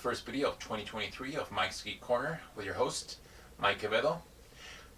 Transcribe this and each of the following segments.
first video of 2023 of Mike's Geek Corner with your host, Mike Quevedo.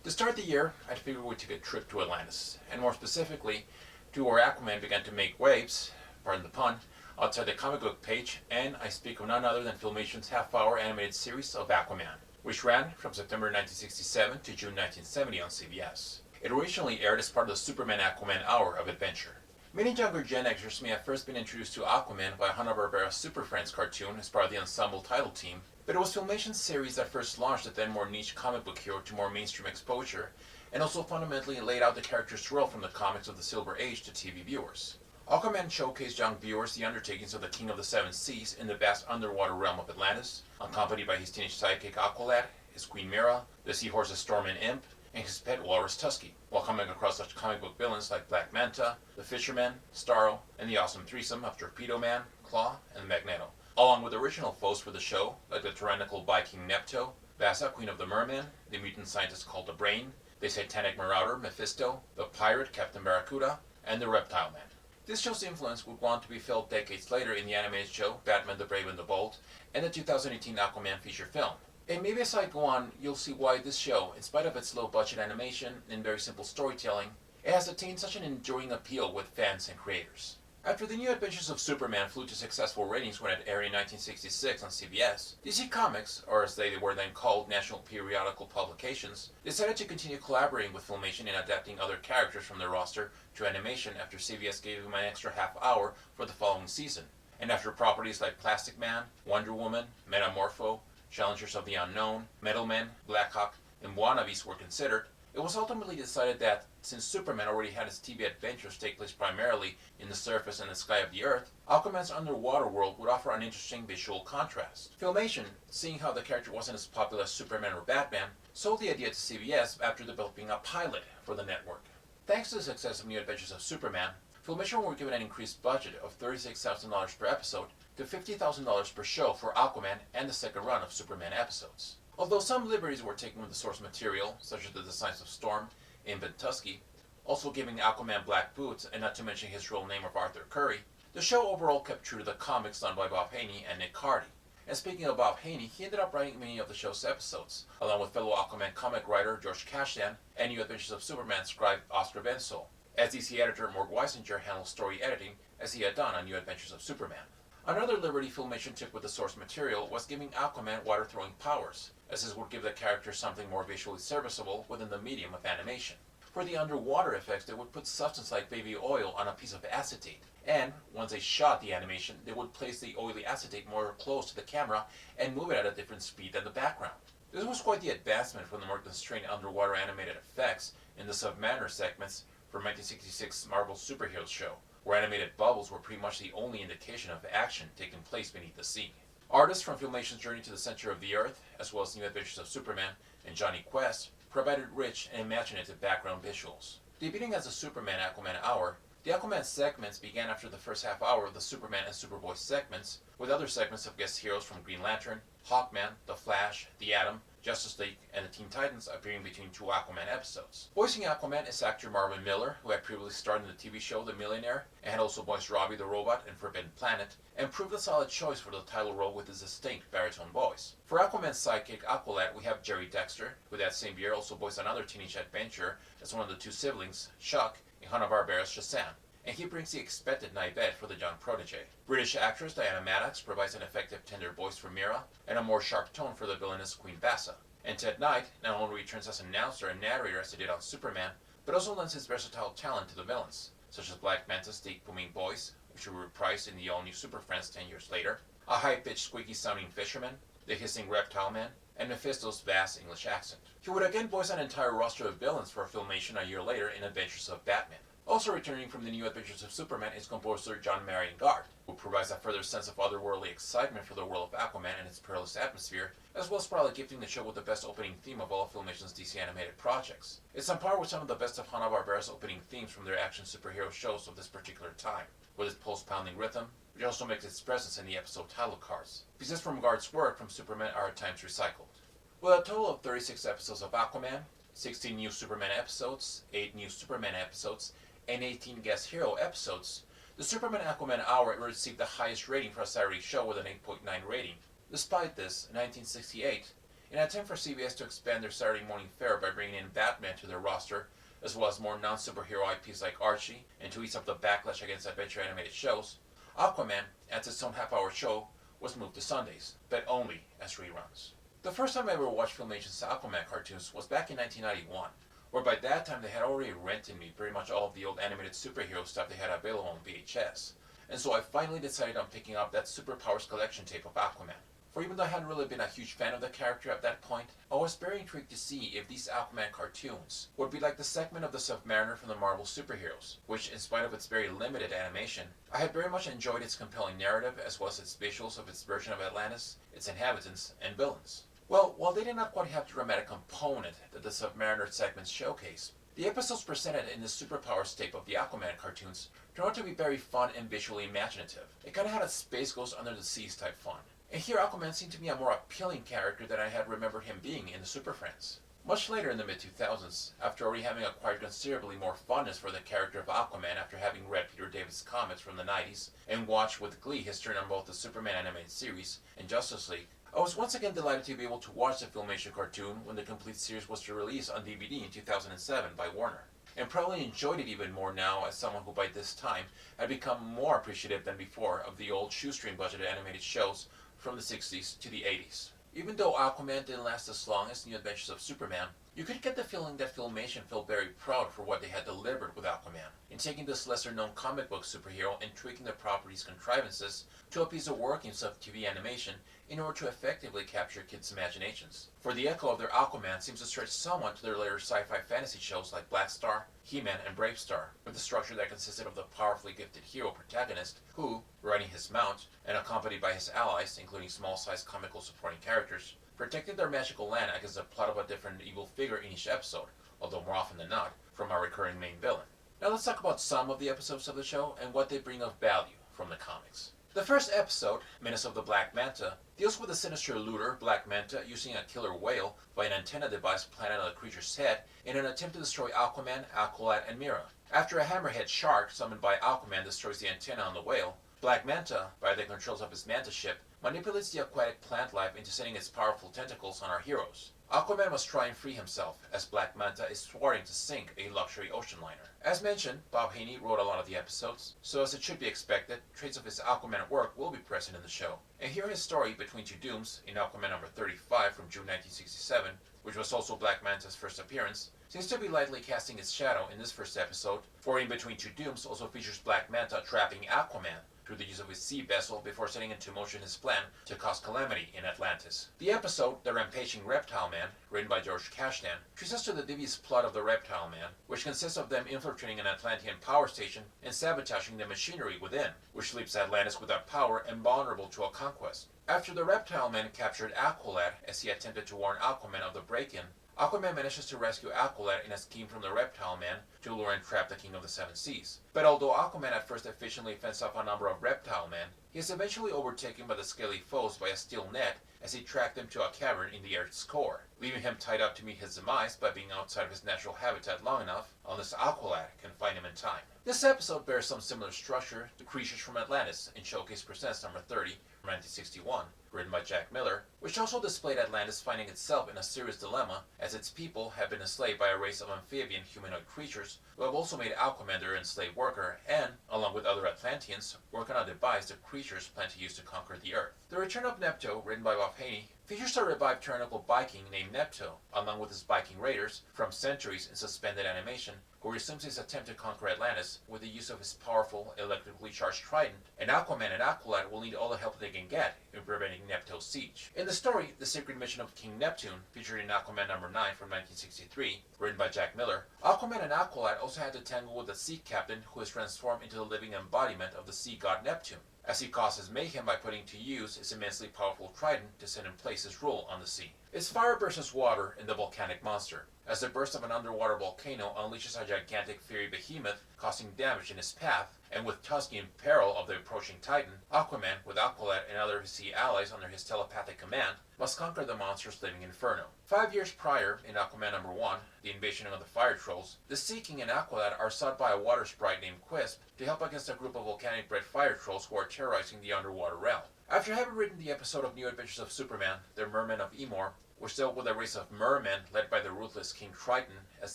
To start the year, I figured we'd take a trip to Atlantis, and more specifically, to where Aquaman began to make waves, pardon the pun, outside the comic book page, and I speak of none other than Filmation's half-hour animated series of Aquaman, which ran from September 1967 to June 1970 on CBS. It originally aired as part of the Superman Aquaman Hour of Adventure. Many younger Gen Xers may have first been introduced to Aquaman by Hanna-Barbera's Super Friends cartoon as part of the ensemble title team, but it was Filmation's series that first launched the then more niche comic book hero to more mainstream exposure, and also fundamentally laid out the character's role from the comics of the Silver Age to TV viewers. Aquaman showcased young viewers the undertakings of the King of the Seven Seas in the vast underwater realm of Atlantis, accompanied by his teenage sidekick Aqualad, his queen Mera, the seahorses Storm and Imp, and his pet walrus Tusky, while coming across such comic book villains like Black Manta, the Fisherman, Starro, and the awesome threesome of Torpedo Man, Claw, and Magneto, along with original foes for the show like the tyrannical Viking Neptune, Vasa, Queen of the Mermen, the mutant scientist called the Brain, the satanic marauder Mephisto, the pirate Captain Barracuda, and the Reptile Man. This show's influence would go on to be felt decades later in the animated show Batman the Brave and the Bold, and the 2018 Aquaman feature film. And maybe as I go on, you'll see why this show, in spite of its low-budget animation and very simple storytelling, it has attained such an enduring appeal with fans and creators. After the New Adventures of Superman flew to successful ratings when it aired in 1966 on CBS, DC Comics, or as they were then called National Periodical Publications, decided to continue collaborating with Filmation in adapting other characters from their roster to animation after CBS gave them an extra half hour for the following season. And after properties like Plastic Man, Wonder Woman, Metamorpho, Challengers of the Unknown, Metal Men, Blackhawk, and Wannabes were considered, it was ultimately decided that, since Superman already had his TV adventures take place primarily in the surface and the sky of the Earth, Aquaman's underwater world would offer an interesting visual contrast. Filmation, seeing how the character wasn't as popular as Superman or Batman, sold the idea to CBS after developing a pilot for the network. Thanks to the success of New Adventures of Superman, Filmation were given an increased budget of $36,000 per episode to $50,000 per show for Aquaman and the second run of Superman episodes. Although some liberties were taken with the source material, such as the designs of Storm, Imp, and Tusky, also giving Aquaman black boots and not to mention his real name of Arthur Curry, the show overall kept true to the comics done by Bob Haney and Nick Cardy. And speaking of Bob Haney, he ended up writing many of the show's episodes, along with fellow Aquaman comic writer George Kasdan and New Adventures of Superman scribe Oscar Bensol, as DC editor Morg Weisinger handled story editing as he had done on New Adventures of Superman. Another liberty Filmation took with the source material was giving Aquaman water-throwing powers, as this would give the character something more visually serviceable within the medium of animation. For the underwater effects, they would put substance like baby oil on a piece of acetate, and once they shot the animation, they would place the oily acetate more close to the camera and move it at a different speed than the background. This was quite the advancement from the more constrained underwater animated effects in the Submariner segments from 1966 Marvel Superheroes show, where animated bubbles were pretty much the only indication of action taking place beneath the sea. Artists from Filmation's Journey to the Center of the Earth, as well as New Adventures of Superman and Johnny Quest, provided rich and imaginative background visuals. Debuting as the Superman Aquaman Hour, the Aquaman segments began after the first half hour of the Superman and Superboy segments, with other segments of guest heroes from Green Lantern, Hawkman, The Flash, The Atom, Justice League, and the Teen Titans appearing between two Aquaman episodes. Voicing Aquaman is actor Marvin Miller, who had previously starred in the TV show The Millionaire, and had also voiced Robbie the Robot in Forbidden Planet, and proved a solid choice for the title role with his distinct baritone voice. For Aquaman's sidekick Aqualad, we have Jerry Dexter, who that same year also voiced another teenage adventurer as one of the two siblings, Chuck, in Hanna-Barbera's Shazam, and he brings the expected naivete for the young protege. British actress Diana Maddox provides an effective tender voice for Mera, and a more sharp tone for the villainous Queen Vasa. And Ted Knight not only returns as announcer and narrator as he did on Superman, but also lends his versatile talent to the villains, such as Black Manta's deep booming voice, which will reprise in the all-new Super Friends 10 years later, a high-pitched squeaky-sounding Fisherman, the hissing Reptile Man, and Mephisto's vast English accent. He would again voice an entire roster of villains for Filmation a year later in Adventures of Batman. Also returning from the New Adventures of Superman is composer John Marion Guard, who provides a further sense of otherworldly excitement for the world of Aquaman and its perilous atmosphere, as well as probably gifting the show with the best opening theme of all of Filmation's DC animated projects. It's on par with some of the best of Hanna-Barbera's opening themes from their action superhero shows of this particular time, with its pulse-pounding rhythm, which also makes its presence in the episode title cards. Pieces from Guard's work from Superman are at times recycled. With a total of 36 episodes of Aquaman, 16 new Superman episodes, 8 new Superman episodes, and 18 guest hero episodes, the Superman Aquaman Hour received the highest rating for a Saturday show with an 8.9 rating. Despite this, in 1968, in an attempt for CBS to expand their Saturday morning fare by bringing in Batman to their roster, as well as more non-superhero IPs like Archie, and to ease up the backlash against adventure animated shows, Aquaman, as its own half-hour show, was moved to Sundays, but only as reruns. The first time I ever watched Filmation's Aquaman cartoons was back in 1991, where by that time they had already rented me pretty much all of the old animated superhero stuff they had available on VHS, and so I finally decided on picking up that Superpowers collection tape of Aquaman. For even though I hadn't really been a huge fan of the character at that point, I was very intrigued to see if these Aquaman cartoons would be like the segment of the Submariner from the Marvel superheroes, which, in spite of its very limited animation, I had very much enjoyed its compelling narrative as well as its visuals of its version of Atlantis, its inhabitants, and villains. Well, while they did not quite have the dramatic component that the Submariner segments showcase, the episodes presented in the Superpowers tape of the Aquaman cartoons turned out to be very fun and visually imaginative. It kind of had a Space Ghost Under the Seas type fun. And here Aquaman seemed to be a more appealing character than I had remembered him being in the Super Friends. Much later in the mid-2000s, after already having acquired considerably more fondness for the character of Aquaman after having read Peter David's comics from the 90s and watched with glee his turn on both the Superman animated series and Justice League, I was once again delighted to be able to watch the Filmation cartoon when the complete series was to release on DVD in 2007 by Warner, and probably enjoyed it even more now as someone who by this time had become more appreciative than before of the old shoestring budgeted animated shows from the 60s to the 80s. Even though Aquaman didn't last as long as New Adventures of Superman, you could get the feeling that Filmation felt very proud for what they had delivered with Aquaman, in taking this lesser-known comic book superhero and tweaking the property's contrivances to appease the workings of TV animation in order to effectively capture kids' imaginations. For the echo of their Aquaman seems to stretch somewhat to their later sci-fi fantasy shows like Black Star, He-Man, and Brave Star, with a structure that consisted of the powerfully gifted hero protagonist who, riding his mount, and accompanied by his allies, including small-sized comical supporting characters, protected their magical land against the plot of a different evil figure in each episode, although more often than not, from our recurring main villain. Now let's talk about some of the episodes of the show and what they bring of value from the comics. The first episode, Menace of the Black Manta, deals with a sinister looter, Black Manta, using a killer whale by an antenna device planted on the creature's head in an attempt to destroy Aquaman, Aqualad, and Mera. After a hammerhead shark summoned by Aquaman destroys the antenna on the whale, Black Manta, by the controls of his manta ship, manipulates the aquatic plant life into sending its powerful tentacles on our heroes. Aquaman must try and free himself, as Black Manta is thwarting to sink a luxury ocean liner. As mentioned, Bob Haney wrote a lot of the episodes, so as it should be expected, traits of his Aquaman work will be present in the show. And here his story, Between Two Dooms, in Aquaman number 35 from June 1967, which was also Black Manta's first appearance, seems to be lightly casting its shadow in this first episode, for In Between Two Dooms also features Black Manta trapping Aquaman through the use of his sea vessel before setting into motion his plan to cause calamity in Atlantis. The episode, The Rampaging Reptile Man, written by George Kashdan, treats us to the devious plot of the Reptile Man, which consists of them infiltrating an Atlantean power station and sabotaging the machinery within, which leaves Atlantis without power and vulnerable to a conquest. After the Reptile Man captured Aqualad as he attempted to warn Aquaman of the break-in, Aquaman manages to rescue Aqualad in a scheme from the Reptile Man to lure and trap the King of the Seven Seas. But although Aquaman at first efficiently fends off a number of Reptile Men, he is eventually overtaken by the scaly foes by a steel net as he tracked them to a cavern in the Earth's core, leaving him tied up to meet his demise by being outside of his natural habitat long enough, unless Aqualad can find him in time. This episode bears some similar structure to Creatures from Atlantis in Showcase Presents number 30 from 1961, written by Jack Miller, which also displayed Atlantis finding itself in a serious dilemma as its people have been enslaved by a race of amphibian humanoid creatures who have also made Aquaman their enslaved worker and, along with other Atlanteans, work on a device the creatures plan to use to conquer the Earth. The Return of Neptune, written by Bob Haney, features a revived tyrannical Viking named Neptune, along with his Viking raiders from centuries in suspended animation, who resumes his attempt to conquer Atlantis with the use of his powerful, electrically charged trident, and Aquaman and Aqualad will need all the help they can get in preventing Neptune's siege. In the story, The Secret Mission of King Neptune, featured in Aquaman number 9 from 1963, written by Jack Miller, Aquaman and Aqualad also had to tangle with the sea captain who is transformed into the living embodiment of the sea god Neptune, as he causes mayhem by putting to use his immensely powerful trident to set in place his rule on the sea. It's fire versus water in the volcanic monster, as the burst of an underwater volcano unleashes a gigantic fiery behemoth, causing damage in his path, and with Tusky in peril of the approaching Titan, Aquaman, with Aqualad and other sea allies under his telepathic command, must conquer the monster's living inferno. 5 years prior, in Aquaman number 1, The Invasion of the Fire Trolls, the Sea King and Aqualad are sought by a water sprite named Quisp to help against a group of volcanic-bred fire trolls who are terrorizing the underwater realm. After having written the episode of New Adventures of Superman, The Merman of Emor, which dealt with a race of mermen led by the ruthless King Triton as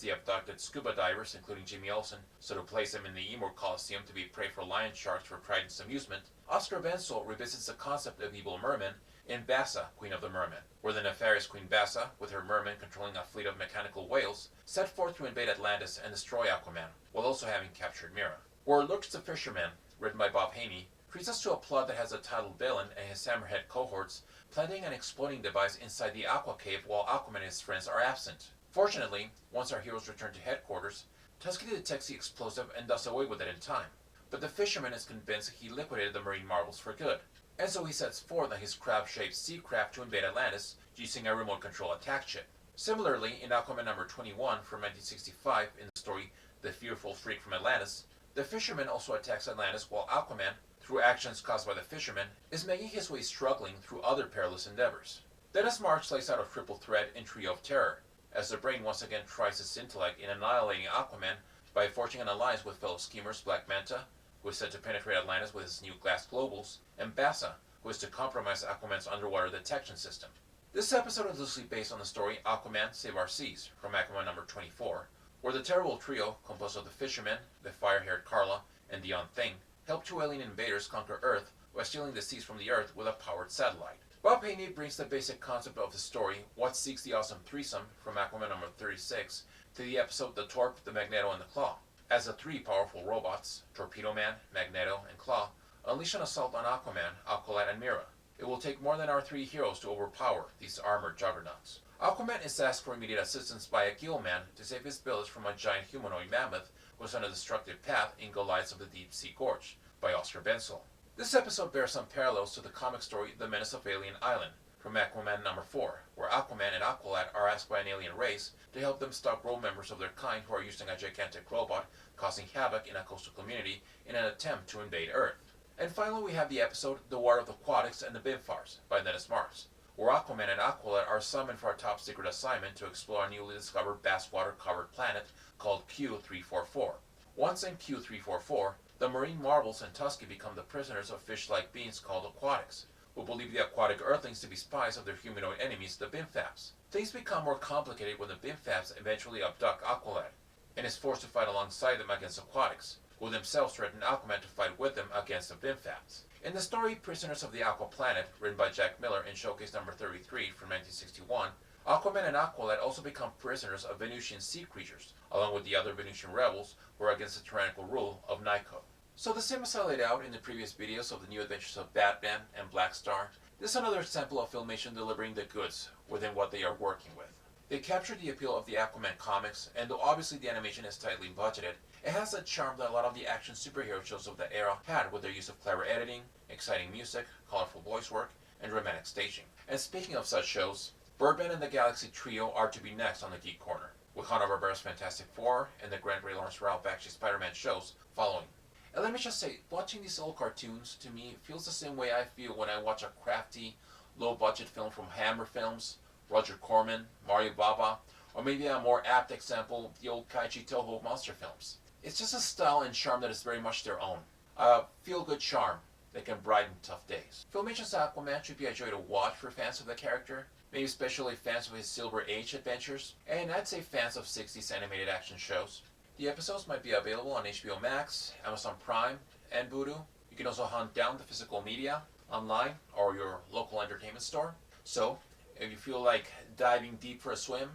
they abducted scuba divers, including Jimmy Olsen, so to place them in the Emor Coliseum to be prey for lion sharks for Triton's amusement, Oscar Wenzel revisits the concept of evil mermen in Bassa, Queen of the Mermen, where the nefarious Queen Bassa, with her mermen controlling a fleet of mechanical whales, set forth to invade Atlantis and destroy Aquaman, while also having captured Mera. Where Lurks the Fisherman, written by Bob Haney, treats us to a plot that has a titled villain and his Hammerhead cohorts planting an exploding device inside the Aqua Cave while Aquaman and his friends are absent. Fortunately, once our heroes return to headquarters, Tuscany detects the explosive and does away with it in time. But the fisherman is convinced he liquidated the marine marvels for good, and so he sets forth on his crab-shaped sea craft to invade Atlantis using a remote control attack ship. Similarly, in Aquaman number 21 from 1965 in the story The Fearful Freak from Atlantis, the fisherman also attacks Atlantis while Aquaman, through actions caused by the fisherman, is making his way struggling through other perilous endeavors. Dennis Marks lays out a triple threat in Trio of Terror, as the Brain once again tries its intellect in annihilating Aquaman by forging an alliance with fellow schemers Black Manta, who is said to penetrate Atlantis with his new glass globals, and Bassa, who is to compromise Aquaman's underwater detection system. This episode is loosely based on the story Aquaman Save Our Seas from Aquaman number 24, where the terrible trio, composed of the fisherman, the fire-haired Carla, and the Thing, help two alien invaders conquer Earth while stealing the seas from the Earth with a powered satellite. Bob Haney brings the basic concept of the story, What Seeks the Awesome Threesome, from Aquaman number 36, to the episode The Torp, the Magneto, and the Claw, as the three powerful robots, Torpedo Man, Magneto, and Claw, unleash an assault on Aquaman, Aqualad, and Mera. It will take more than our three heroes to overpower these armored juggernauts. Aquaman is asked for immediate assistance by a gill man to save his village from a giant humanoid mammoth who is on a destructive path in Goliaths of the Deep Sea Gorge, by Oscar Wenzel. This episode bears some parallels to the comic story The Menace of Alien Island, from Aquaman number 4, where Aquaman and Aqualad are asked by an alien race to help them stop rogue members of their kind who are using a gigantic robot causing havoc in a coastal community in an attempt to invade Earth. And finally we have the episode The War of the Aquatics and the Bimfars, by Dennis Marks, where Aquaman and Aqualad are summoned for a top secret assignment to explore a newly discovered basswater covered planet called Q344. Once in Q344, the marine marvels and Tusky become the prisoners of fish-like beings called Aquatics, who believe the aquatic earthlings to be spies of their humanoid enemies, the Bimfabs. Things become more complicated when the Bimfabs eventually abduct Aqualad, and is forced to fight alongside them against Aquatics, who themselves threaten Aquaman to fight with them against the Bimfabs. In the story Prisoners of the Aqua Planet, written by Jack Miller in Showcase number 33 from 1961, Aquaman and Aqualad also become prisoners of Venusian sea creatures, along with the other Venusian rebels who are against the tyrannical rule of Nico. So the same as I laid out in the previous videos of the New Adventures of Batman and Black Star, this is another example of Filmation delivering the goods within what they are working with. They captured the appeal of the Aquaman comics, and though obviously the animation is tightly budgeted, it has a charm that a lot of the action superhero shows of the era had with their use of clever editing, exciting music, colorful voice work, and dramatic staging. And speaking of such shows, Birdman and the Galaxy Trio are to be next on the Geek Corner, with Hanna-Barbera's Fantastic Four and the Grant Ray Lawrence Ralph Bakshi Spider-Man shows following. And let me just say, watching these old cartoons, to me, feels the same way I feel when I watch a crafty, low-budget film from Hammer Films, Roger Corman, Mario Bava, or maybe a more apt example, the old Kaiji Toho monster films. It's just a style and charm that is very much their own. A feel-good charm that can brighten tough days. Filmation's Aquaman should be a joy to watch for fans of the character, maybe especially fans of his Silver Age adventures, and I'd say fans of 60s animated action shows. The episodes might be available on HBO Max, Amazon Prime, and Vudu. You can also hunt down the physical media online or your local entertainment store. So, if you feel like diving deep for a swim,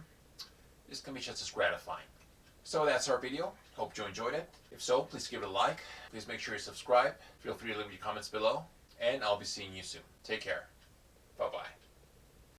this can be just as gratifying. So that's our video. Hope you enjoyed it. If so, please give it a like. Please make sure you subscribe. Feel free to leave your comments below. And I'll be seeing you soon. Take care. Bye-bye.